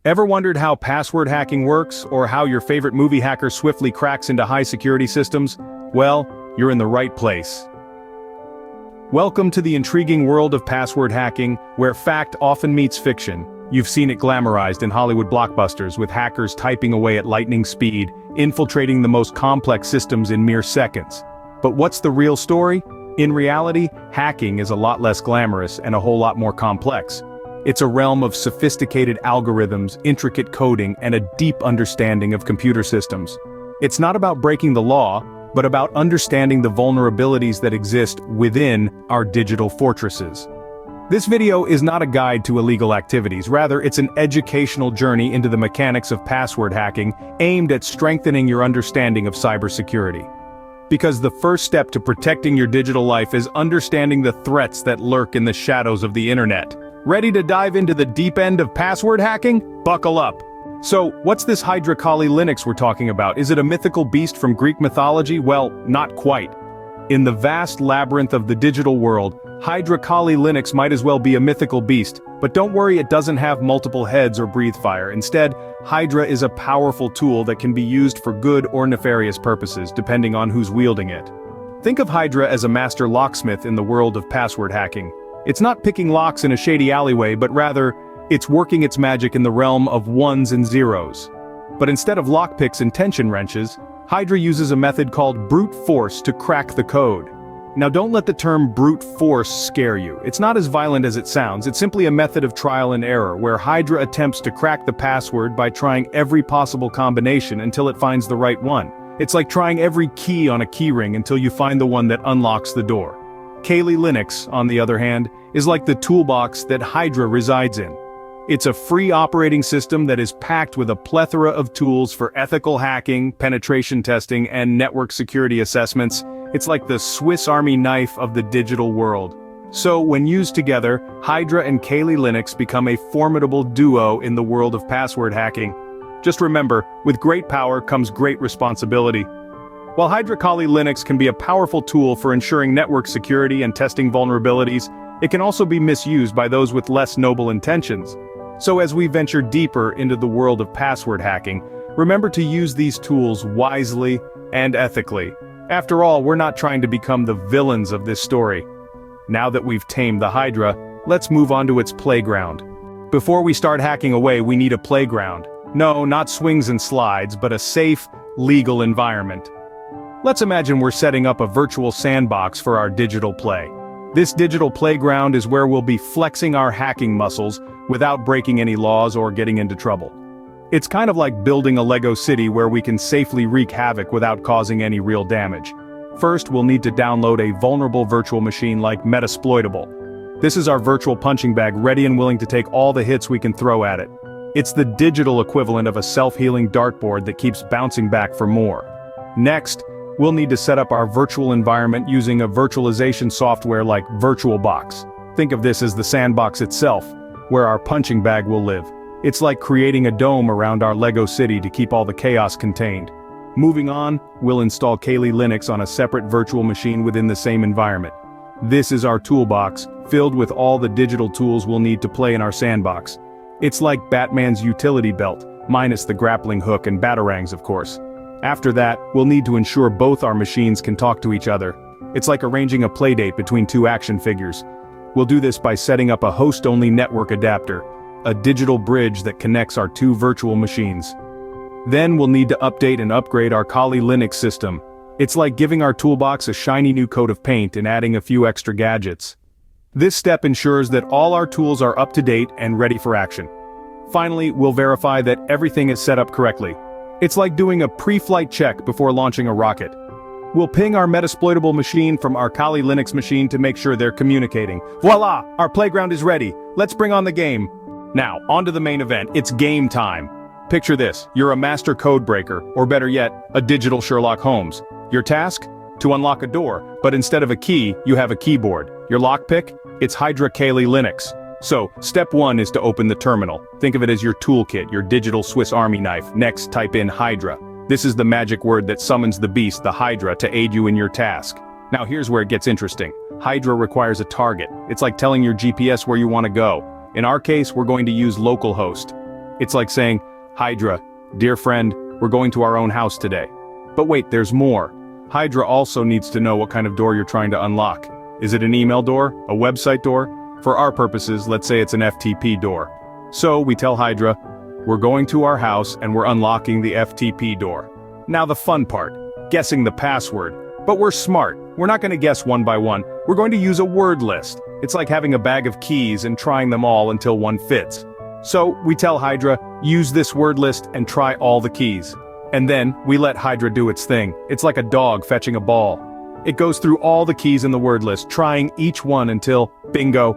Ever wondered how password hacking works, or how your favorite movie hacker swiftly cracks into high-security systems? Well, you're in the right place. Welcome to the intriguing world of password hacking, where fact often meets fiction. You've seen it glamorized in Hollywood blockbusters, with hackers typing away at lightning speed, infiltrating the most complex systems in mere seconds. But what's the real story? In reality, hacking is a lot less glamorous and a whole lot more complex. It's a realm of sophisticated algorithms, intricate coding, and a deep understanding of computer systems. It's not about breaking the law, but about understanding the vulnerabilities that exist within our digital fortresses. This video is not a guide to illegal activities, rather it's an educational journey into the mechanics of password hacking, aimed at strengthening your understanding of cybersecurity. Because the first step to protecting your digital life is understanding the threats that lurk in the shadows of the internet. Ready to dive into the deep end of password hacking? Buckle up! So, what's this Hydra Linux we're talking about? Is it a mythical beast from Greek mythology? Well, not quite. In the vast labyrinth of the digital world, Hydra Linux might as well be a mythical beast, but don't worry, it doesn't have multiple heads or breathe fire. Instead, Hydra is a powerful tool that can be used for good or nefarious purposes, depending on who's wielding it. Think of Hydra as a master locksmith in the world of password hacking. It's not picking locks in a shady alleyway, but rather, it's working its magic in the realm of ones and zeros. But instead of lockpicks and tension wrenches, Hydra uses a method called brute force to crack the code. Now don't let the term brute force scare you. It's not as violent as it sounds, it's simply a method of trial and error, where Hydra attempts to crack the password by trying every possible combination until it finds the right one. It's like trying every key on a keyring until you find the one that unlocks the door. Kali Linux, on the other hand, is like the toolbox that Hydra resides in. It's a free operating system that is packed with a plethora of tools for ethical hacking, penetration testing, and network security assessments. It's like the Swiss Army knife of the digital world. So, when used together, Hydra and Kali Linux become a formidable duo in the world of password hacking. Just remember, with great power comes great responsibility. While Hydra Linux can be a powerful tool for ensuring network security and testing vulnerabilities, it can also be misused by those with less noble intentions. So as we venture deeper into the world of password hacking, remember to use these tools wisely and ethically. After all, we're not trying to become the villains of this story. Now that we've tamed the Hydra, let's move on to its playground. Before we start hacking away, we need a playground. No, not swings and slides, but a safe, legal environment. Let's imagine we're setting up a virtual sandbox for our digital play. This digital playground is where we'll be flexing our hacking muscles without breaking any laws or getting into trouble. It's kind of like building a Lego city where we can safely wreak havoc without causing any real damage. First, we'll need to download a vulnerable virtual machine like Metasploitable. This is our virtual punching bag, ready and willing to take all the hits we can throw at it. It's the digital equivalent of a self-healing dartboard that keeps bouncing back for more. Next, we'll need to set up our virtual environment using a virtualization software like VirtualBox. Think of this as the sandbox itself, where our punching bag will live. It's like creating a dome around our Lego city to keep all the chaos contained. Moving on, we'll install Kali Linux on a separate virtual machine within the same environment. This is our toolbox, filled with all the digital tools we'll need to play in our sandbox. It's like Batman's utility belt, minus the grappling hook and batarangs, of course. After that, we'll need to ensure both our machines can talk to each other. It's like arranging a playdate between two action figures. We'll do this by setting up a host-only network adapter, a digital bridge that connects our two virtual machines. Then we'll need to update and upgrade our Kali Linux system. It's like giving our toolbox a shiny new coat of paint and adding a few extra gadgets. This step ensures that all our tools are up to date and ready for action. Finally, we'll verify that everything is set up correctly. It's like doing a pre-flight check before launching a rocket. We'll ping our Metasploitable machine from our Kali Linux machine to make sure they're communicating. Voila! Our playground is ready. Let's bring on the game. Now, on to the main event. It's game time. Picture this. You're a master code breaker, or better yet, a digital Sherlock Holmes. Your task? To unlock a door, but instead of a key, you have a keyboard. Your lockpick? It's Hydra Kali Linux. So, step 1 is to open the terminal. Think of it as your toolkit, your digital Swiss Army knife. Next, type in Hydra. This is the magic word that summons the beast, the Hydra, to aid you in your task. Now here's where it gets interesting. Hydra requires a target. It's like telling your GPS where you want to go. In our case, we're going to use localhost. It's like saying, Hydra, dear friend, we're going to our own house today. But wait, there's more. Hydra also needs to know what kind of door you're trying to unlock. Is it an email door? A website door? For our purposes, let's say it's an FTP door. So we tell Hydra, we're going to our house and we're unlocking the FTP door. Now the fun part, guessing the password. But we're smart. We're not going to guess one by one. We're going to use a word list. It's like having a bag of keys and trying them all until one fits. So we tell Hydra, use this word list and try all the keys. And then we let Hydra do its thing. It's like a dog fetching a ball. It goes through all the keys in the word list, trying each one until, bingo,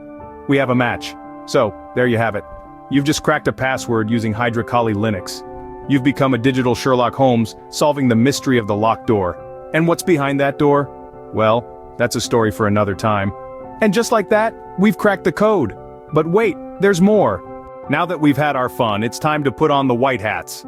we have a match. So, there you have it. You've just cracked a password using Hydra Kali Linux. You've become a digital Sherlock Holmes, solving the mystery of the locked door. And what's behind that door? Well, that's a story for another time. And just like that, we've cracked the code. But wait, there's more. Now that we've had our fun, it's time to put on the white hats.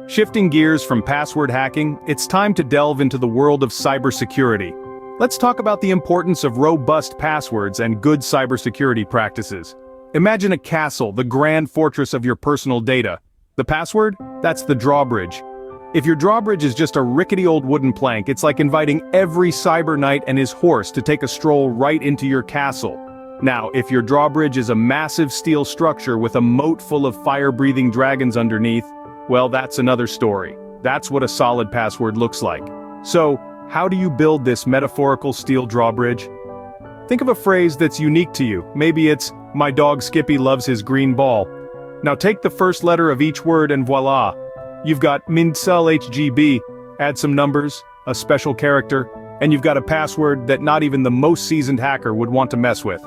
Shifting gears from password hacking, it's time to delve into the world of cybersecurity. Let's talk about the importance of robust passwords and good cybersecurity practices. Imagine a castle, the grand fortress of your personal data. The password? That's the drawbridge. If your drawbridge is just a rickety old wooden plank, it's like inviting every cyber knight and his horse to take a stroll right into your castle. Now, if your drawbridge is a massive steel structure with a moat full of fire-breathing dragons underneath, well, that's another story. That's what a solid password looks like. So, how do you build this metaphorical steel drawbridge? Think of a phrase that's unique to you. Maybe it's, my dog Skippy loves his green ball. Now take the first letter of each word and voila. You've got Minsel HGB, add some numbers, a special character, and you've got a password that not even the most seasoned hacker would want to mess with.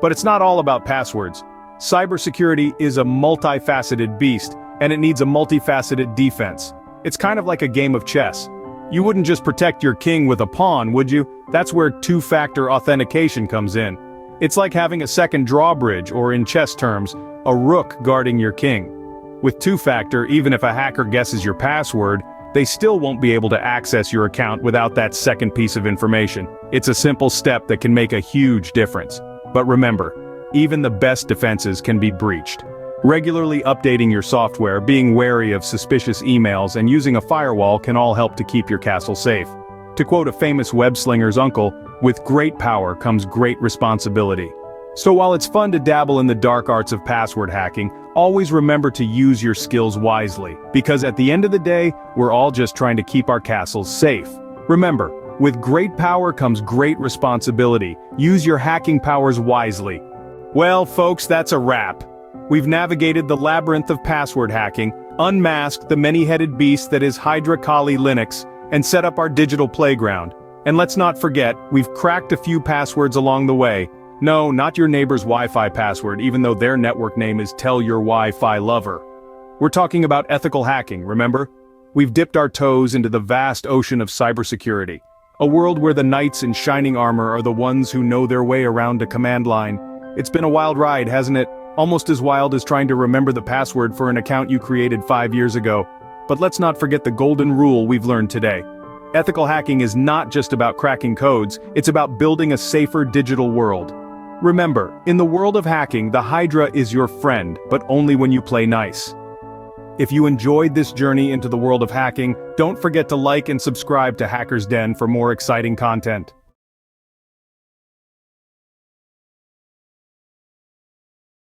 But it's not all about passwords. Cybersecurity is a multifaceted beast, and it needs a multifaceted defense. It's kind of like a game of chess. You wouldn't just protect your king with a pawn, would you? That's where two-factor authentication comes in. It's like having a second drawbridge, or in chess terms, a rook guarding your king. With two-factor, even if a hacker guesses your password, they still won't be able to access your account without that second piece of information. It's a simple step that can make a huge difference. But remember, even the best defenses can be breached. Regularly updating your software, being wary of suspicious emails, and using a firewall can all help to keep your castle safe. To quote a famous web-slinger's uncle, with great power comes great responsibility. So while it's fun to dabble in the dark arts of password hacking, always remember to use your skills wisely. Because at the end of the day, we're all just trying to keep our castles safe. Remember, with great power comes great responsibility. Use your hacking powers wisely. Well, folks, that's a wrap. We've navigated the labyrinth of password hacking, unmasked the many-headed beast that is Hydra Kali Linux, and set up our digital playground. And let's not forget, we've cracked a few passwords along the way. No, not your neighbor's Wi-Fi password, even though their network name is Tell Your Wi-Fi Lover. We're talking about ethical hacking, remember? We've dipped our toes into the vast ocean of cybersecurity. A world where the knights in shining armor are the ones who know their way around a command line. It's been a wild ride, hasn't it? Almost as wild as trying to remember the password for an account you created 5 years ago. But let's not forget the golden rule we've learned today. Ethical hacking is not just about cracking codes, it's about building a safer digital world. Remember, in the world of hacking, the Hydra is your friend, but only when you play nice. If you enjoyed this journey into the world of hacking, don't forget to like and subscribe to Hacker's Den for more exciting content.